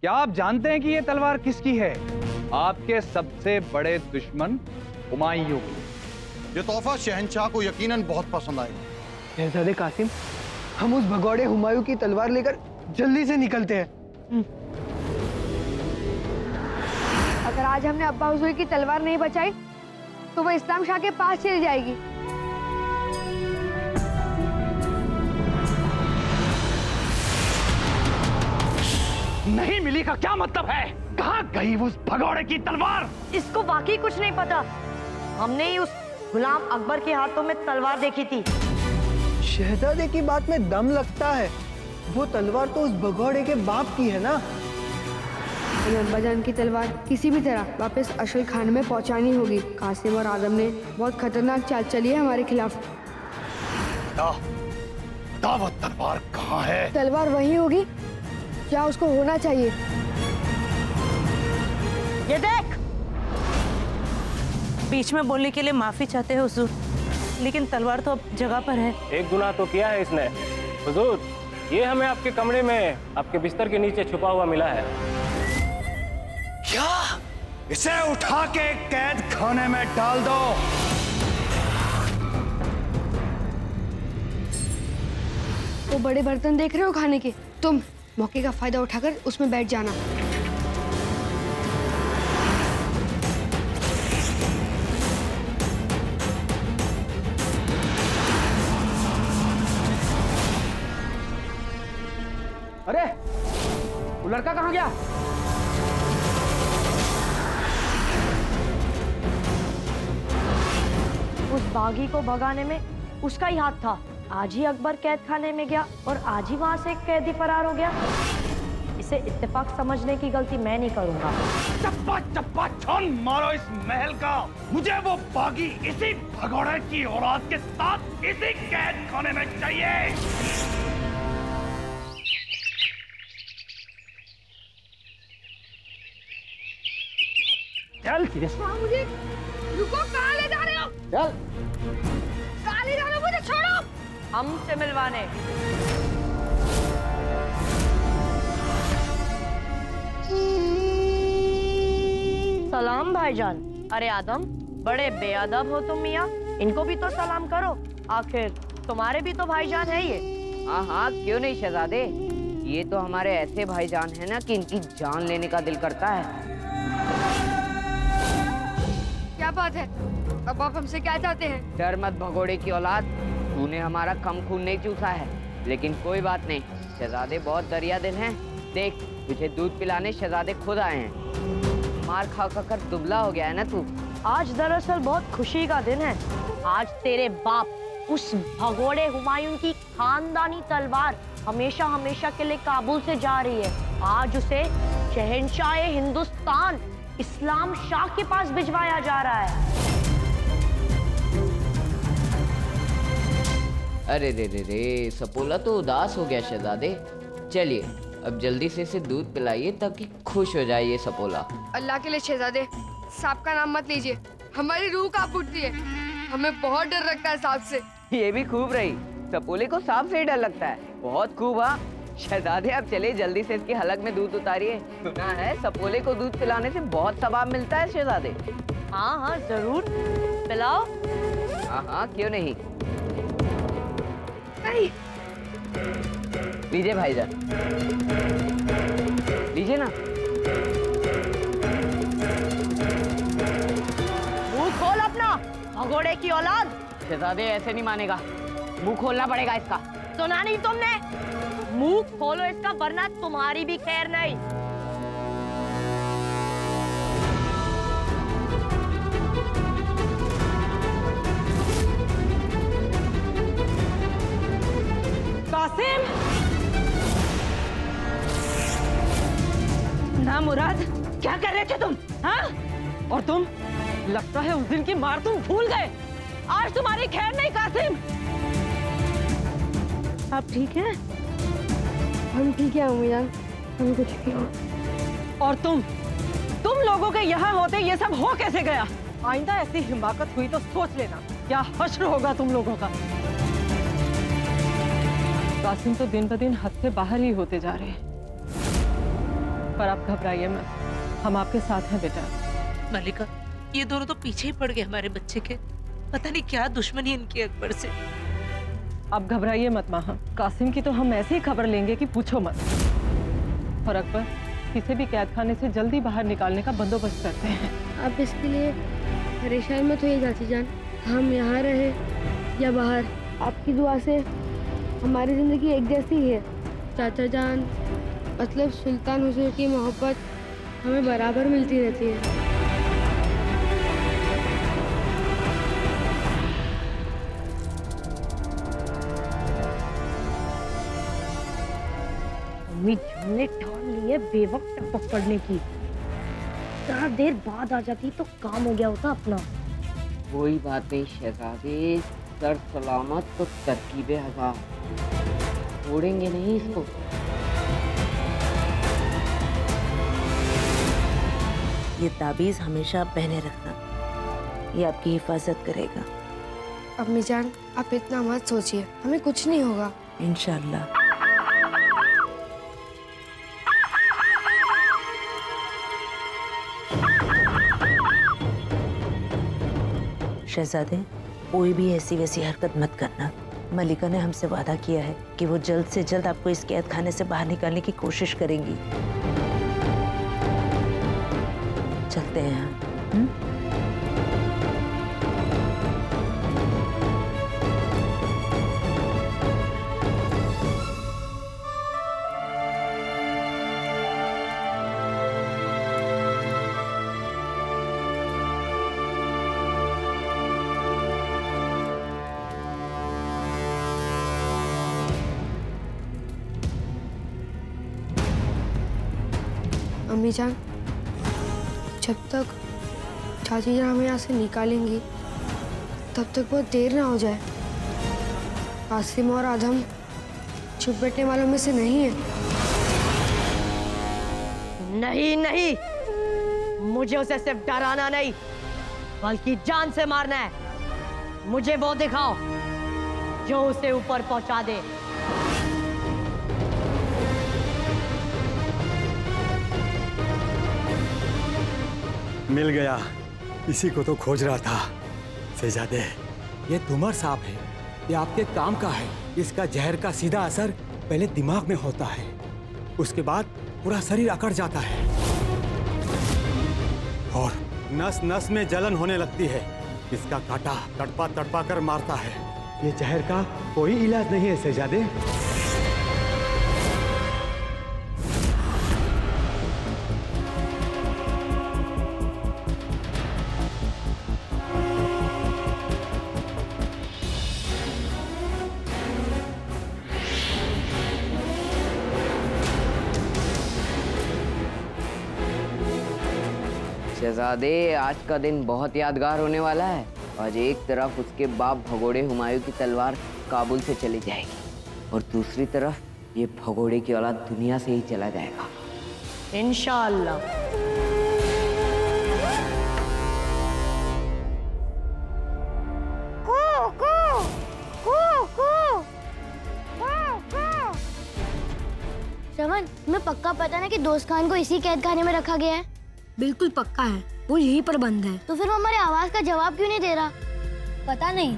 क्या आप जानते हैं कि ये तलवार किसकी है? आपके सबसे बड़े दुश्मन हुमायूं की। ये तोहफा शहंशाह को यकीनन बहुत पसंद आएगा। शहजादे कासिम, हम उस भगौड़े हुमायूं की तलवार लेकर जल्दी से निकलते हैं। अगर आज हमने अब्बा हुजूर की तलवार नहीं बचाई तो वो इस्लाम शाह के पास चली जाएगी। नहीं मिली का क्या मतलब है? कहाँ गई उस भगौड़े की तलवार? इसको वाकई कुछ नहीं पता। हमने ही उस गुलाम अकबर के हाथों में तलवार देखी थी। शहजादे की बात में दम लगता है। वो तलवार तो उस भगौड़े के बाप की है ना। अब्बाजान की तलवार किसी भी तरह वापस अशल खान में पहुंचानी होगी। कासिम और आदम ने बहुत खतरनाक चाल चली है हमारे खिलाफ। वो तलवार कहाँ है? तलवार वही होगी क्या उसको होना चाहिए। ये देख, बीच में बोलने के लिए माफी चाहते हैं हुजूर, लेकिन तलवार तो अब जगह पर है। एक गुनाह तो किया है इसने। हुजूर, ये हमें आपके कमरे में आपके बिस्तर के नीचे छुपा हुआ मिला है। क्या? इसे उठा के कैद खाने में डाल दो। वो बड़े बर्तन देख रहे हो खाने के? तुम मौके का फायदा उठाकर उसमें बैठ जाना। अरे, वो लड़का कहाँ गया? उस बागी को भगाने में उसका ही हाथ था। आज ही अकबर कैद खाने में गया और आज ही वहां से एक कैदी फरार हो गया। इसे इत्तेफाक समझने की गलती मैं नहीं करूंगा। चप्पा चप्पा छान मारो इस महल का। मुझे वो बागी इसी भगौड़े की औलाद के साथ इसी कैद खाने में चाहिए। चल मुझे रुको, कहाँ ले जा रहे हो? चल। कहाँ ले जा रहे हो? मुझे छोड़ो। हमसे मिलवाने। सलाम भाईजान। अरे आदम, बड़े बेअदब हो तुम मियाँ। इनको भी तो सलाम करो, आखिर तुम्हारे भी तो भाईजान है ये। हाँ हाँ, क्यों नहीं शहजादे। ये तो हमारे ऐसे भाईजान है ना कि इनकी जान लेने का दिल करता है। क्या बात है? अब आप हमसे क्या चाहते हैं? डर मत भगोड़े की औलाद, तूने हमारा कम खून नहीं चूसा है। लेकिन कोई बात नहीं, शहजादे बहुत दरिया दिल हैं। देख, तुझे दूध पिलाने शहजादे खुद आए हैं। मार खा कर दुबला हो गया है ना तू। आज दरअसल बहुत खुशी का दिन है। आज तेरे बाप उस भगोड़े हुमायूं की खानदानी तलवार हमेशा हमेशा के लिए काबुल से जा रही है। आज उसे शहंशाह हिंदुस्तान इस्लाम शाह के पास भिजवाया जा रहा है। अरे रे रे रे, सपोला तो उदास हो गया शहजादे। चलिए अब जल्दी से इसे दूध पिलाइए ताकि खुश हो जाए ये सपोला। अल्लाह के लिए शहजादे, सांप का नाम मत लीजिए, हमारी रूह कांप उठती है। हमें बहुत डर लगता है सांप से। ये भी खूब रही, सपोले को सांप से ही डर लगता है। बहुत खूब। हाँ शहजादे, आप चलिए जल्दी से इसकी हलक में दूध उतारिए। सुना है सपोले को दूध पिलाने से बहुत सवाब मिलता है शहजादे। हाँ हाँ जरूर, पिलाओ। हाँ हाँ, क्यों नहीं। नहीं। लीजिए भाईजान, लीजिए ना। मुंह खोल अपना, भगोड़े की औलाद। शहजादे ऐसे नहीं मानेगा, मुंह खोलना पड़ेगा इसका। सुना नहीं तुमने? मुंह खोलो इसका, वरना तुम्हारी भी खैर नहीं। कासिम! ना मुराद, क्या कर रहे थे तुम? हाँ? और तुम? लगता है उस दिन की मार तुम भूल गए। आज तुम्हारी खैर नहीं कासिम। आप ठीक हैं? हम ठीक है अम्मी जान, हम कुछ नहीं हो। और तुम लोगों के यहाँ होते ये सब हो कैसे गया? आइंदा ऐसी हिमाकत हुई तो सोच लेना क्या हश्र होगा तुम लोगों का। कासिम तो दिन ब दिन हद से बाहर ही होते जा रहे हैं। पर आप घबराइए मत, हम आपके साथ हैं बेटा। मल्लिका, ये दोनों तो पीछे ही पड़ गए हमारे बच्चे के। पता नहीं क्या दुश्मनी इनकी अकबर से। आप घबराइए मत माँ, कासिम की तो हम ऐसी खबर लेंगे कि पूछो मत। और अकबर, किसी भी कैद खाने से जल्दी बाहर निकालने का बंदोबस्त करते हैं। आप इसके लिए परेशान मत होइए चाची जान, हम यहाँ रहे या बाहर, आपकी दुआ से हमारी जिंदगी एक जैसी है। चाचा जान, मतलब सुल्तान हुजूर की मोहब्बत हमें बराबर मिलती रहती है। अम्मी जान ने ठान ली है बेवक्त पकड़ने की। जरा देर बाद आ जाती तो काम हो गया होता अपना। कोई बात नहीं शहजादे, सर सलामत तो तरकीबे हजार, छोड़ेंगे नहीं इसको। ये ताबीज हमेशा आप पहने रखना, ये आपकी हिफाजत करेगा। अम्मी जान, आप इतना मत सोचिए, हमें कुछ नहीं होगा इंशाअल्लाह। शहजादे, कोई भी ऐसी वैसी हरकत मत करना। मलिका ने हमसे वादा किया है कि वो जल्द से जल्द आपको इस कैद खाने से बाहर निकालने की कोशिश करेंगी। चलते हैं हम। अम्मी जान, जब तक चाची जान हमें यहाँ से निकालेंगी तब तक बहुत देर ना हो जाए। कासिम और आदम चुप बैठने वालों में से नहीं है। नहीं नहीं, मुझे उसे सिर्फ डराना नहीं बल्कि जान से मारना है। मुझे वो दिखाओ जो उसे ऊपर पहुंचा दे। मिल गया, इसी को तो खोज रहा था। शहजादे, ये तुमर सांप है, ये आपके काम का है। इसका जहर का सीधा असर पहले दिमाग में होता है, उसके बाद पूरा शरीर अकड़ जाता है और नस नस में जलन होने लगती है। इसका कांटा तड़पा तड़पा कर मारता है। ये जहर का कोई इलाज नहीं है शहजादे। शहजादे, आज का दिन बहुत यादगार होने वाला है। आज एक तरफ उसके बाप भगोड़े हुमायूं की तलवार काबुल से चली जाएगी और दूसरी तरफ ये भगोड़े की औलाद दुनिया से ही चला जाएगा इंशाअल्लाह। श्रवण, तुम्हें पक्का पता ना कि दोस्त खान को इसी कैद खाने में रखा गया है? बिल्कुल पक्का है, वो यहीं पर बंद है। तो फिर वो हमारे आवाज का जवाब क्यों नहीं दे रहा? पता नहीं,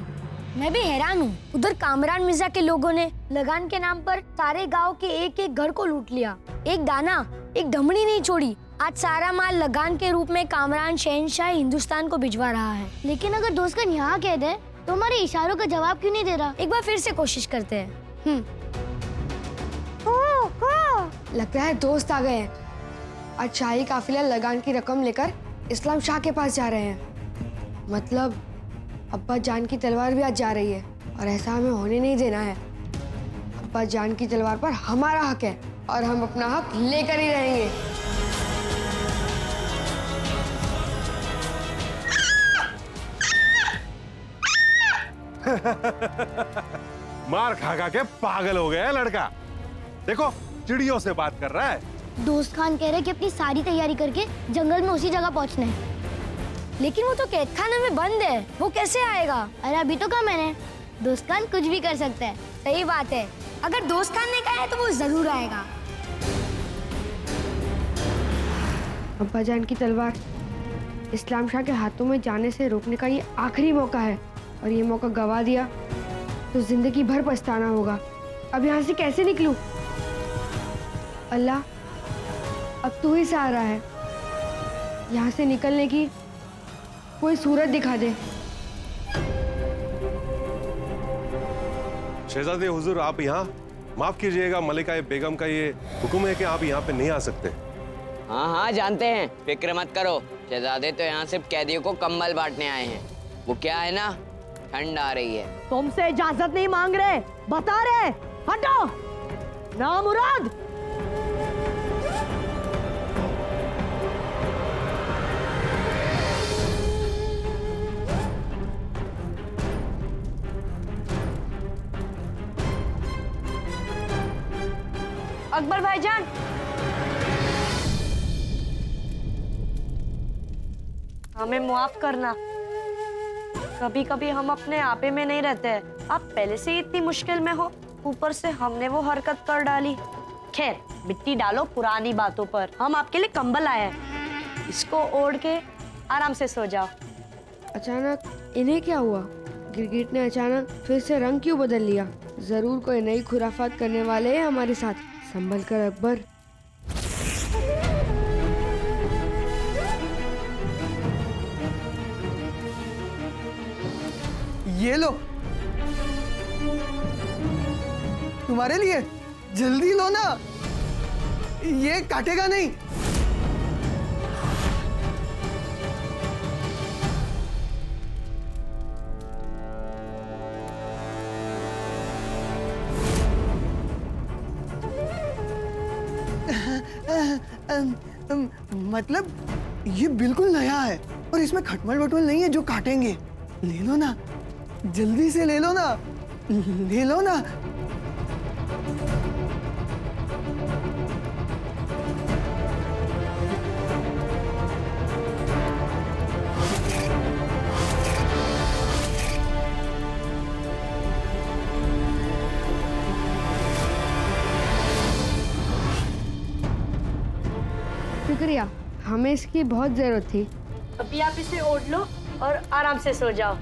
मैं भी हैरान हूँ। उधर कामरान मिर्जा के लोगों ने लगान के नाम पर सारे गांव के एक एक घर को लूट लिया। एक दाना, एक धमनी नहीं छोड़ी। आज सारा माल लगान के रूप में कामरान शहंशाह हिंदुस्तान को भिजवा रहा है। लेकिन अगर दोस्त खान यहाँ कैद है तो हमारे इशारों का जवाब क्यों नहीं दे रहा? एक बार फिर से कोशिश करते हैं। लगता है दोस्त आ गए हैं। आज शाही काफिला लगान की रकम लेकर इस्लाम शाह के पास जा रहे हैं। मतलब अब्बा जान की तलवार भी आज जा रही है और ऐसा हमें होने नहीं देना है। अब्बा जान की तलवार पर हमारा हक है और हम अपना हक लेकर ही रहेंगे। मार खा खा के पागल हो गया है लड़का। देखो, चिड़ियों से बात कर रहा है। दोस्त खान कह रहे कि अपनी सारी तैयारी करके जंगल में उसी जगह पहुंचना है। लेकिन वो तो कैद खाने में बंद है, वो कैसे आएगा? अरे अभी तो कहा मैंने, दोस्त खान कुछ भी कर सकता है। सही बात है, अगर दोस्त खान ने कहा है तो वो जरूर आएगा। अब्बा जान की तलवार इस्लाम शाह के हाथों में जाने से रोकने का ये आखिरी मौका है, और ये मौका गवा दिया तो जिंदगी भर पछताना होगा। अब यहाँ से कैसे निकलूं? अल्लाह, अब तू ही सहारा है, यहाँ से निकलने की कोई सूरत दिखा दे। शहजादे हुजूर, आप यहाँ माफ कीजिएगा, मलिका बेगम का ये हुक्म है कि आप यहाँ पे नहीं आ सकते। हाँ हाँ जानते हैं, फिक्र मत करो। शहजादे तो यहाँ सिर्फ कैदियों को कंबल बांटने आए हैं। वो क्या है ना, ठंड आ रही है। तुमसे इजाजत नहीं मांग रहे, बता रहे। हटो नामुराद। अकबर भाईजान, हमें माफ करना। कभी कभी हम अपने आपे में नहीं रहते हैं। आप पहले से ही इतनी मुश्किल में हो, ऊपर से हमने वो हरकत कर डाली। खैर, मिट्टी डालो पुरानी बातों पर। हम आपके लिए कंबल आए हैं, इसको ओढ़ के आराम से सो जाओ। अचानक इन्हें क्या हुआ? गिरगिट ने अचानक फिर से रंग क्यों बदल लिया? जरूर कोई नई खुराफात करने वाले हैं हमारे साथ। संभल कर अकबर। ये लो, तुम्हारे लिए। जल्दी लो ना, ये काटेगा नहीं। मतलब ये बिल्कुल नया है और इसमें खटमल बटमल नहीं है जो काटेंगे। ले लो ना, जल्दी से ले लो ना, ले लो ना। शुक्रिया, हमें इसकी बहुत जरूरत थी। अभी आप इसे ओढ़ लो और आराम से सो जाओ।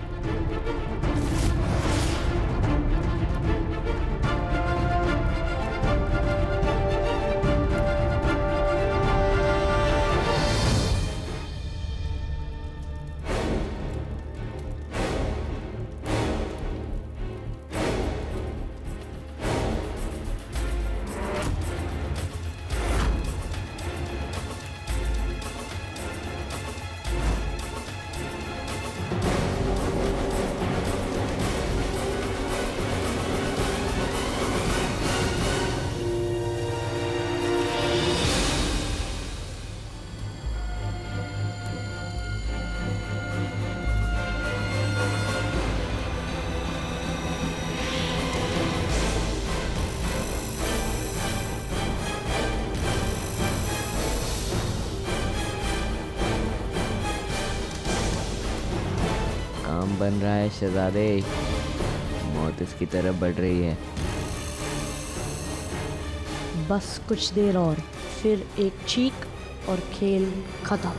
बन रहा है शहजादे, मौत इसकी तरफ बढ़ रही है। बस कुछ देर और, फिर एक चीख और खेल खत्म।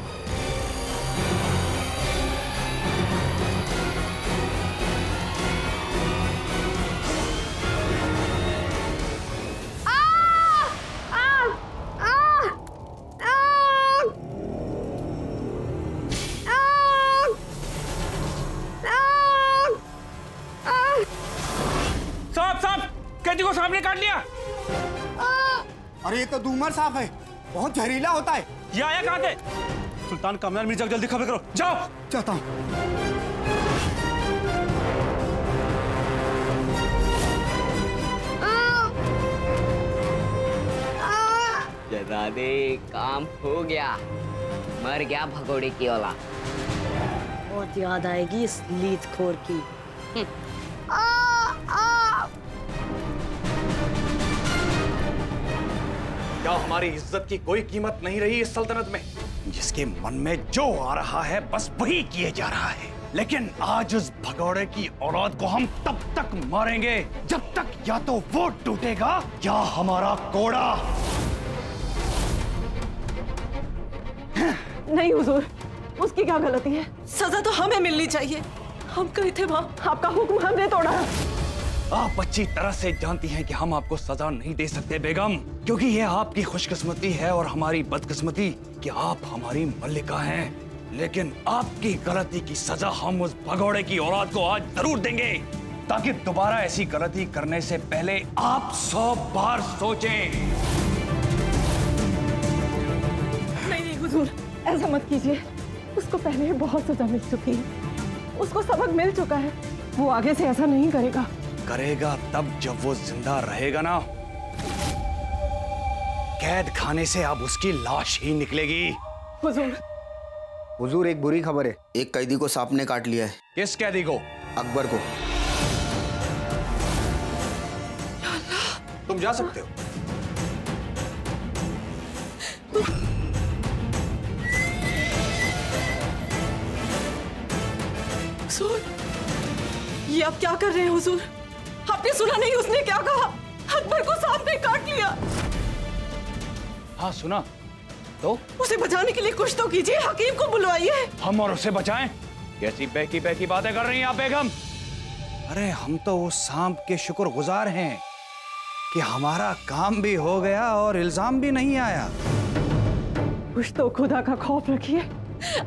कैदी को सामने काट लिया। अरे ये तो दूमर सांप है, बहुत जहरीला होता है। ये आया कहाँ से? सुल्तान कामरान मिर्जा को जल्दी खबर करो। जाओ। चाहता हूँ। शहजादे, काम हो गया, मर गया भगोड़े की औलाद। बहुत याद आएगी इस लीदखोर की। क्या हमारी इज्जत की कोई कीमत नहीं रही इस सल्तनत में? जिसके मन में जो आ रहा है बस वही किए जा रहा है। लेकिन आज उस भगोड़े की औलाद को हम तब तक मारेंगे जब तक या तो वो टूटेगा या हमारा कोड़ा। नहीं हुजूर, उसकी क्या गलती है? सजा तो हमें मिलनी चाहिए। हम कहीं थे वहाँ, आपका हुक्म हमने तोड़ा। आप अच्छी तरह से जानती हैं कि हम आपको सजा नहीं दे सकते बेगम, क्योंकि ये आपकी खुशकिस्मती है और हमारी बदकिस्मती कि आप हमारी मल्लिका हैं। लेकिन आपकी गलती की सजा हम उस भगोड़े की औलाद को आज जरूर देंगे, ताकि दोबारा ऐसी गलती करने से पहले आप 100 बार सोचें। नहीं हुजूर, ऐसा मत कीजिए। उसको पहले बहुत सजा मिल चुकी है, उसको सबक मिल चुका है। वो आगे से ऐसा नहीं करेगा। करेगा तब जब वो जिंदा रहेगा ना। कैद खाने से अब उसकी लाश ही निकलेगी। हुजूर एक बुरी खबर है, एक कैदी को सांप ने काट लिया है। किस कैदी को? अकबर को। तुम जा सकते हो। हुजूर, ये आप क्या कर रहे हैं हुजूर? आपने सुना नहीं उसने क्या कहा? अकबर को सांप ने काट लिया। हाँ सुना। तो उसे बचाने के लिए कुछ तो कीजिए, हकीम को बुलवाइए। हम और उसे बचाएं? कैसी बहकी बहकी बातें कर रही हैं आप बेगम? अरे हम तो उस सांप के शुक्रगुजार हैं कि हमारा काम भी हो गया और इल्जाम भी नहीं आया। कुछ तो खुदा का खौफ रखिए।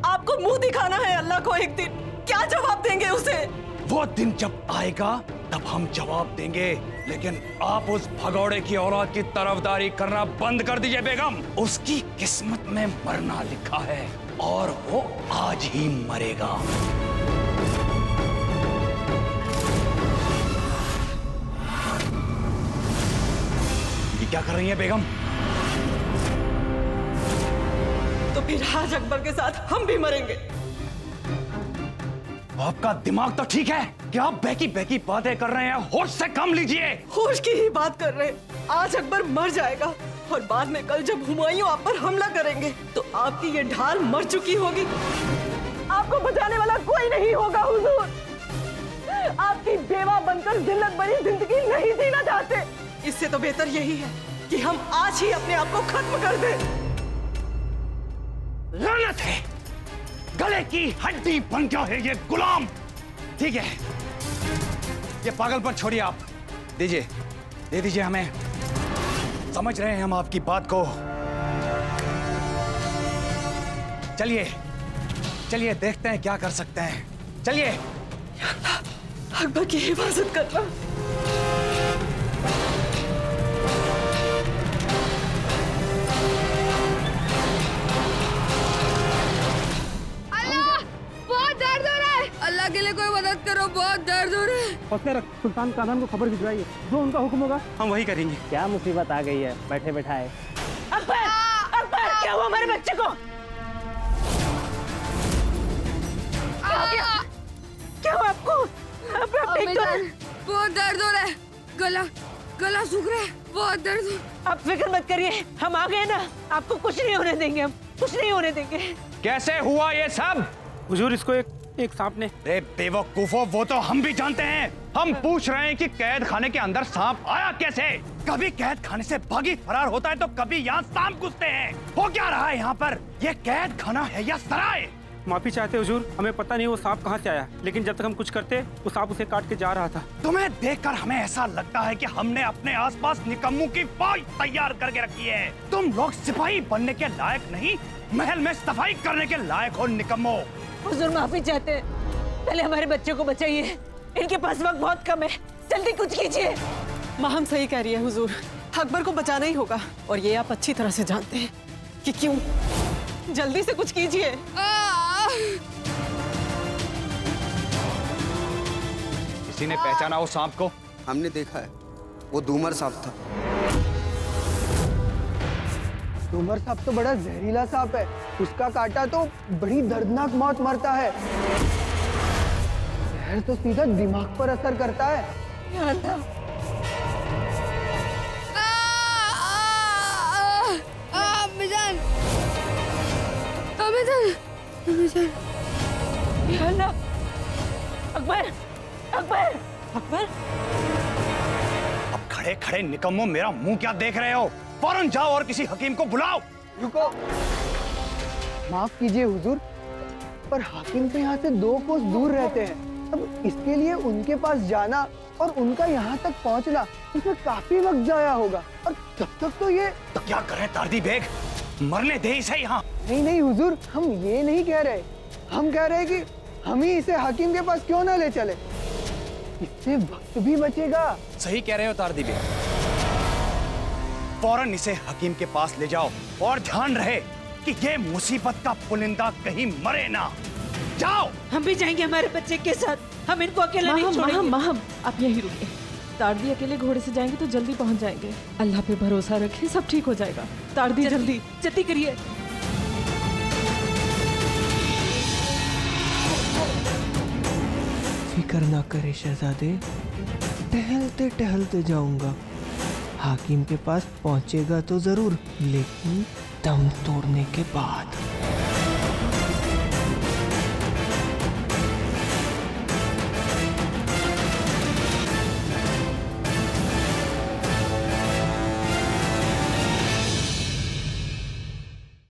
आपको मुंह दिखाना है अल्लाह को एक दिन। क्या जवाब देंगे उसे? वो दिन जब आएगा तब हम जवाब देंगे, लेकिन आप उस भगोड़े की औलाद की तरफदारी करना बंद कर दीजिए बेगम। उसकी किस्मत में मरना लिखा है और वो आज ही मरेगा। ये क्या कर रही है बेगम? तो फिर आज अकबर के साथ हम भी मरेंगे। आपका दिमाग तो ठीक है कि आप बहकी बहकी बातें कर रहे हैं? होश से काम लीजिए। होश की ही बात कर रहे हैं। आज अकबर मर जाएगा और बाद में कल जब हुमायूं आप पर हमला करेंगे तो आपकी ये ढाल मर चुकी होगी। आपको बचाने वाला कोई नहीं होगा हुजूर। आपकी बेवा बनकर जिल्लत भरी जिंदगी नहीं जीना चाहते। इससे तो बेहतर यही है कि हम आज ही अपने आप को खत्म कर दें। लानत है, गले की हड्डी बन गया है ये गुलाम। ठीक है, ये पागलपन छोड़िए, आप दीजिए, दे दीजिए हमें। समझ रहे हैं हम आपकी बात को। चलिए चलिए देखते हैं क्या कर सकते हैं। चलिए। अकबर की हिफाजत करना। अल्लाह के लिए कोई मदद करो, बहुत दर्द हो रहा है। हौसला रख, सुल्तान कादन को खबर भिजवाइए, जो उनका हुक्म होगा हम वही करेंगे। क्या मुसीबत आ गई है, बैठे बैठाए। अकबर, अकबर, क्या हुआ हमारे बच्चे को? क्या हुआ आपको? बहुत दर्द हो रहा है, गला सूख रहा है, बहुत दर्द। आप फिक्र मत करिए, हम आ गए ना, आपको कुछ नहीं होने देंगे, हम कुछ नहीं होने देंगे। कैसे हुआ ये सब? हुजूर, इसको एक सांप ने। रे बेवकूफो, वो तो हम भी जानते हैं। हम पूछ रहे हैं कि कैद खाने के अंदर सांप आया कैसे? कभी कैद खाने से भागी फरार होता है तो कभी यहाँ सांप घुसते हैं। हो क्या रहा है यहाँ पर? ये कैद खाना है या सराय? माफी चाहते हुजूर, हमें पता नहीं वो सांप कहाँ से आया, लेकिन जब तक हम कुछ करते वो सांप उसे काट के जा रहा था। तुम्हें देखकर हमें ऐसा लगता है कि हमने अपने आसपास निकम्मों की फौज तैयार करके रखी है। तुम लोग सिपाही बनने के लायक नहीं, महल में सफाई करने के लायक हो निकम्मो। हुजूर माफी चाहते हैं, पहले हमारे बच्चे को बचाइए, इनके पास वक्त बहुत कम है, जल्दी कुछ कीजिए। माँ हम सही कह रही है हुजूर, अकबर को बचाना ही होगा और ये आप अच्छी तरह से जानते हैं कि क्यों। जल्दी से कुछ कीजिए। किसी ने पहचाना उस सांप को? हमने देखा है, वो दूमर सांप था। दूमर सांप तो बड़ा जहरीला सांप है, उसका काटा तो बड़ी दर्दनाक मौत मरता है। जहर तो सीधा दिमाग पर असर करता है। अकबर, अकबर, अकबर। अब खड़े खड़े निकम्मो मेरा मुंह क्या देख रहे हो? फौरन जाओ और किसी हकीम को बुलाओ। रुको, माफ कीजिए हुजूर, पर हाकिम तो यहाँ से 2 कोस दूर रहते हैं। अब इसके लिए उनके पास जाना और उनका यहाँ तक पहुँचना, इसमें काफी वक्त जाया होगा, और तब तक तो ये। तो क्या करें तारदी बेग, मरने दे इसे यहाँ। नहीं नहीं हुजूर, हम ये नहीं कह रहे, हम कह रहे कि हम ही इसे हाकिम के पास क्यों ना ले चले, इससे वक्त भी बचेगा। सही कह रहे हो तारदी बेग, फौरन इसे हकीम के पास ले जाओ, और ध्यान रहे कि ये मुसीबत का पुलिंदा कहीं मरे ना। जाओ। हम भी जाएंगे हमारे बच्चे के साथ, हम इनको अकेला नहीं छोड़ेंगे। माहम, आप यहीं रुकिए। तारदी अकेले घोड़े से जाएंगे तो जल्दी पहुंच जाएंगे। अल्लाह पे भरोसा रखें, सब ठीक हो जाएगा। तारदी जल्दी जल्दी करिए। फिक्र ना करे शहजादे, टहलते टहलते जाऊंगा। हाकिम के पास पहुंचेगा तो जरूर, लेकिन दम तोड़ने के बाद।